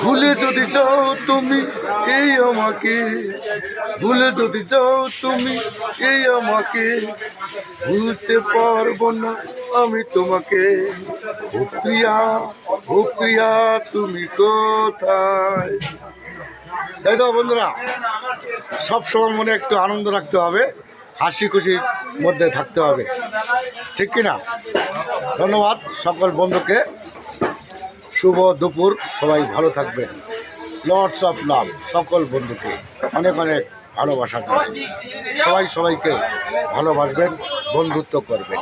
ভুলে যদি যাও তুমি এই আমাকে, ভুলে যদি যাও তুমি এই আমাকে, ভুলতে পারবো না আমি তোমাকে। ও প্রিয়া, ও প্রিয়া তুমি কোথায়? তাই তো বন্ধুরা, সবসময় মনে একটু আনন্দ রাখতে হবে, হাসি খুশির মধ্যে থাকতে হবে, ঠিক কিনা? ধন্যবাদ সকল বন্ধুকে, শুভ দুপুর, সবাই ভালো থাকবেন। লর্ডস অফ লাভ সকল বন্ধুকে অনেক অনেক ভালোবাসা জানাই। সবাই সবাইকে ভালোবাসবেন, বন্ধুত্ব করবেন।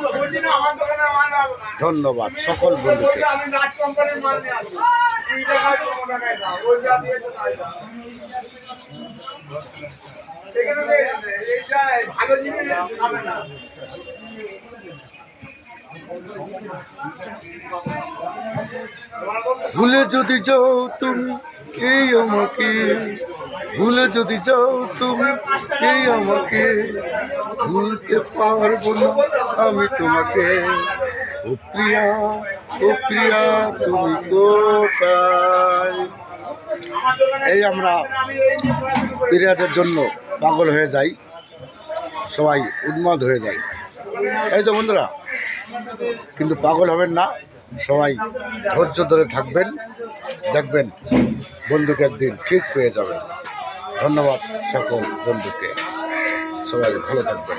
ধন্যবাদ সকল বন্ধুকে। ভুলে যদি যাও তুমি এই আমাকে, ভুলে যদি যাও তুমি এই আমাকে, ভুলতে পারবো না আমি তোমাকে। ও প্রিয়া, ও প্রিয়া তুমি কোথায়? এই আমরা প্রিয়াদের জন্য পাগল হয়ে যাই, সবাই উন্মাদ হয়ে যায়। এই তো বন্ধুরা, কিন্তু পাগল হবেন না, সবাই ধৈর্য ধরে থাকবেন, দেখবেন বন্ধুকে একদিন ঠিক পেয়ে যাবেন। ধন্যবাদ সকল বন্ধুকে, সবাই ভালো থাকবেন।